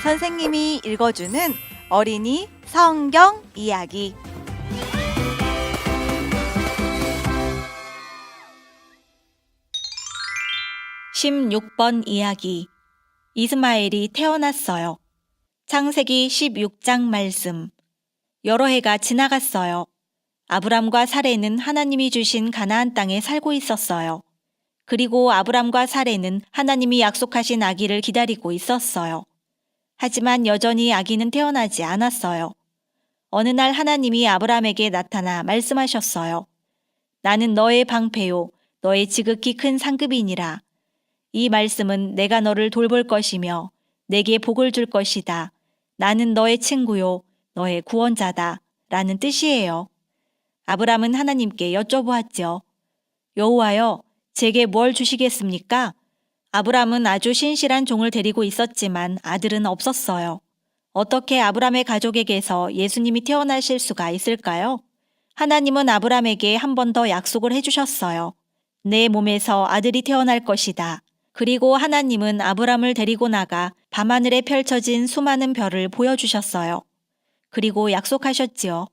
선생님이 읽어주는 어린이 성경 이야기. (16번) 이야기. 이스마엘이 태어났어요. 창세기 16장 말씀. 여러 해가 지나갔어요. 아브람과 사레는 하나님이 주신 가나안 땅에 살고 있었어요. 그리고 아브람과 사레는 하나님이 약속하신 아기를 기다리고 있었어요. 하지만 여전히 아기는 태어나지 않았어요. 어느 날 하나님이 아브람에게 나타나 말씀하셨어요. 나는 너의 방패요, 너의 지극히 큰 상급이니라. 이 말씀은 내가 너를 돌볼 것이며 내게 복을 줄 것이다. 나는 너의 친구요, 너의 구원자다. 라는 뜻이에요. 아브람은 하나님께 여쭤보았죠. 여호와여, 제게 뭘 주시겠습니까? 아브람은 아주 신실한 종을 데리고 있었지만 아들은 없었어요. 어떻게 아브람의 가족에게서 예수님이 태어나실 수가 있을까요? 하나님은 아브람에게 한 번 더 약속을 해주셨어요. 내 몸에서 아들이 태어날 것이다. 그리고 하나님은 아브람을 데리고 나가 밤하늘에 펼쳐진 수많은 별을 보여주셨어요. 그리고 약속하셨지요.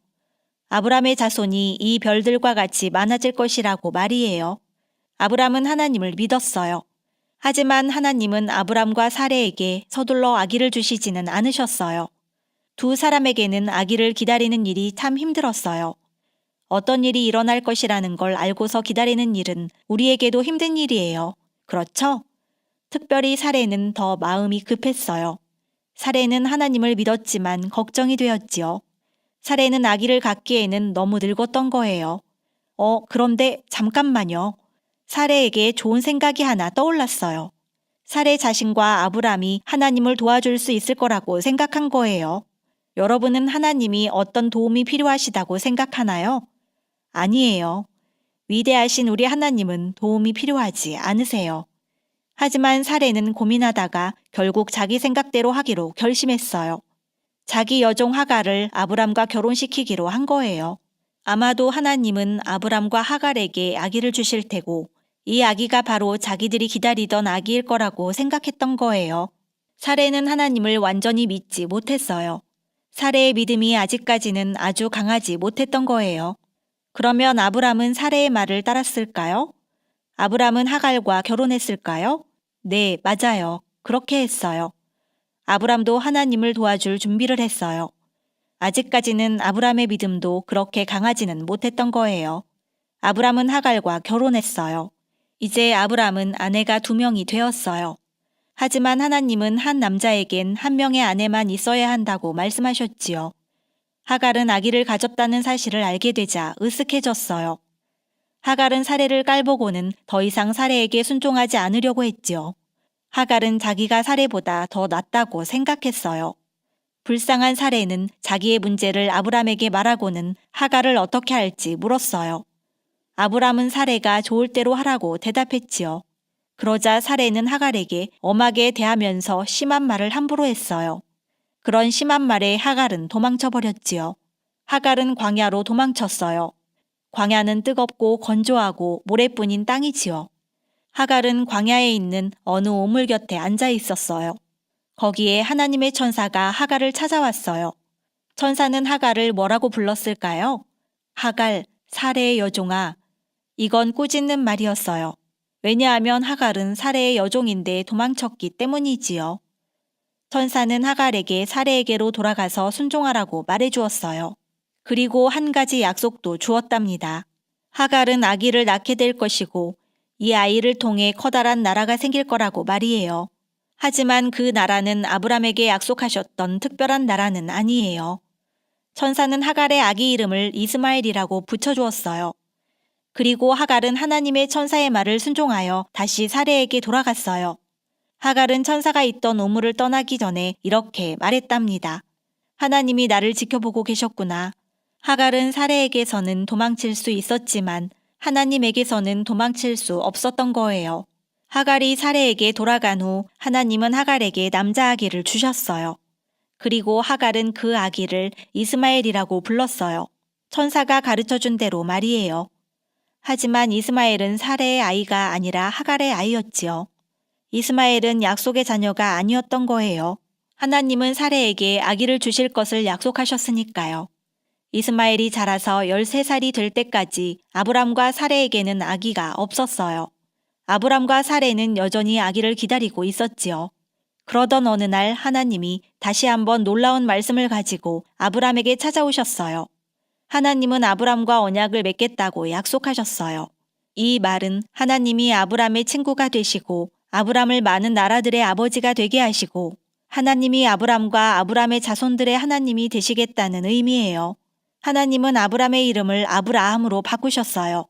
아브람의 자손이 이 별들과 같이 많아질 것이라고 말이에요. 아브람은 하나님을 믿었어요. 하지만 하나님은 아브람과 사레에게 서둘러 아기를 주시지는 않으셨어요. 두 사람에게는 아기를 기다리는 일이 참 힘들었어요. 어떤 일이 일어날 것이라는 걸 알고서 기다리는 일은 우리에게도 힘든 일이에요. 그렇죠? 특별히 사레는 더 마음이 급했어요. 사레는 하나님을 믿었지만 걱정이 되었지요. 사레는 아기를 갖기에는 너무 늙었던 거예요. 그런데 잠깐만요. 사레에게 좋은 생각이 하나 떠올랐어요. 사레 자신과 아브람이 하나님을 도와줄 수 있을 거라고 생각한 거예요. 여러분은 하나님이 어떤 도움이 필요하시다고 생각하나요? 아니에요. 위대하신 우리 하나님은 도움이 필요하지 않으세요. 하지만 사레는 고민하다가 결국 자기 생각대로 하기로 결심했어요. 자기 여종 하갈을 아브람과 결혼시키기로 한 거예요. 아마도 하나님은 아브람과 하갈에게 아기를 주실 테고 이 아기가 바로 자기들이 기다리던 아기일 거라고 생각했던 거예요. 사레는 하나님을 완전히 믿지 못했어요. 사레의 믿음이 아직까지는 아주 강하지 못했던 거예요. 그러면 아브람은 사레의 말을 따랐을까요? 아브람은 하갈과 결혼했을까요? 네, 맞아요. 그렇게 했어요. 아브람도 하나님을 도와줄 준비를 했어요. 아직까지는 아브람의 믿음도 그렇게 강하지는 못했던 거예요. 아브람은 하갈과 결혼했어요. 이제 아브람은 아내가 2명이 되었어요. 하지만 하나님은 한 남자에겐 1명의 아내만 있어야 한다고 말씀하셨지요. 하갈은 아기를 가졌다는 사실을 알게 되자 으쓱해졌어요. 하갈은 사레를 깔보고는 더 이상 사레에게 순종하지 않으려고 했지요. 하갈은 자기가 사레보다 더 낫다고 생각했어요. 불쌍한 사레는 자기의 문제를 아브람에게 말하고는 하갈을 어떻게 할지 물었어요. 아브람은 사레가 좋을 대로 하라고 대답했지요. 그러자 사레는 하갈에게 엄하게 대하면서 심한 말을 함부로 했어요. 그런 심한 말에 하갈은 도망쳐버렸지요. 하갈은 광야로 도망쳤어요. 광야는 뜨겁고 건조하고 모래뿐인 땅이지요. 하갈은 광야에 있는 어느 우물 곁에 앉아 있었어요. 거기에 하나님의 천사가 하갈을 찾아왔어요. 천사는 하갈을 뭐라고 불렀을까요? 하갈, 사레의 여종아. 이건 꾸짖는 말이었어요. 왜냐하면 하갈은 사레의 여종인데 도망쳤기 때문이지요. 천사는 하갈에게 사레에게로 돌아가서 순종하라고 말해주었어요. 그리고 한 가지 약속도 주었답니다. 하갈은 아기를 낳게 될 것이고 이 아이를 통해 커다란 나라가 생길 거라고 말이에요. 하지만 그 나라는 아브람에게 약속하셨던 특별한 나라는 아니에요. 천사는 하갈의 아기 이름을 이스마엘이라고 붙여주었어요. 그리고 하갈은 하나님의 천사의 말을 순종하여 다시 사레에게 돌아갔어요. 하갈은 천사가 있던 우물을 떠나기 전에 이렇게 말했답니다. 하나님이 나를 지켜보고 계셨구나. 하갈은 사레에게서는 도망칠 수 있었지만 하나님에게서는 도망칠 수 없었던 거예요. 하갈이 사레에게 돌아간 후 하나님은 하갈에게 남자 아기를 주셨어요. 그리고 하갈은 그 아기를 이스마엘이라고 불렀어요. 천사가 가르쳐준 대로 말이에요. 하지만 이스마엘은 사레의 아이가 아니라 하갈의 아이였지요. 이스마엘은 약속의 자녀가 아니었던 거예요. 하나님은 사레에게 아기를 주실 것을 약속하셨으니까요. 이스마엘이 자라서 13살이 될 때까지 아브람과 사레에게는 아기가 없었어요. 아브람과 사레는 여전히 아기를 기다리고 있었지요. 그러던 어느 날 하나님이 다시 한번 놀라운 말씀을 가지고 아브람에게 찾아오셨어요. 하나님은 아브람과 언약을 맺겠다고 약속하셨어요. 이 말은 하나님이 아브람의 친구가 되시고 아브람을 많은 나라들의 아버지가 되게 하시고 하나님이 아브람과 아브람의 자손들의 하나님이 되시겠다는 의미예요. 하나님은 아브람의 이름을 아브라함으로 바꾸셨어요.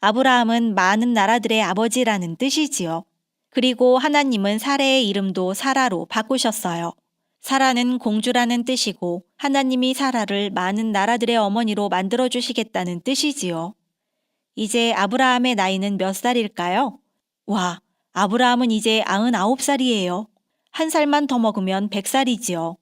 아브라함은 많은 나라들의 아버지라는 뜻이지요. 그리고 하나님은 사레의 이름도 사라로 바꾸셨어요. 사라는 공주라는 뜻이고 하나님이 사라를 많은 나라들의 어머니로 만들어주시겠다는 뜻이지요. 이제 아브라함의 나이는 몇 살일까요? 와, 아브라함은 이제 99살이에요. 한 살만 더 먹으면 100살이지요.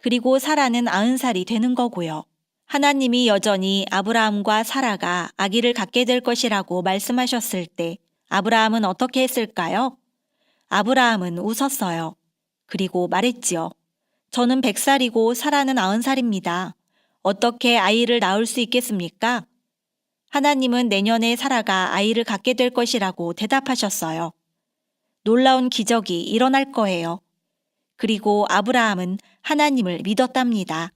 그리고 사라는 90살이 되는 거고요. 하나님이 여전히 아브라함과 사라가 아기를 갖게 될 것이라고 말씀하셨을 때 아브라함은 어떻게 했을까요? 아브라함은 웃었어요. 그리고 말했지요. 저는 100살이고 사라는 90살입니다. 어떻게 아이를 낳을 수 있겠습니까? 하나님은 내년에 사라가 아이를 갖게 될 것이라고 대답하셨어요. 놀라운 기적이 일어날 거예요. 그리고 아브라함은 하나님을 믿었답니다.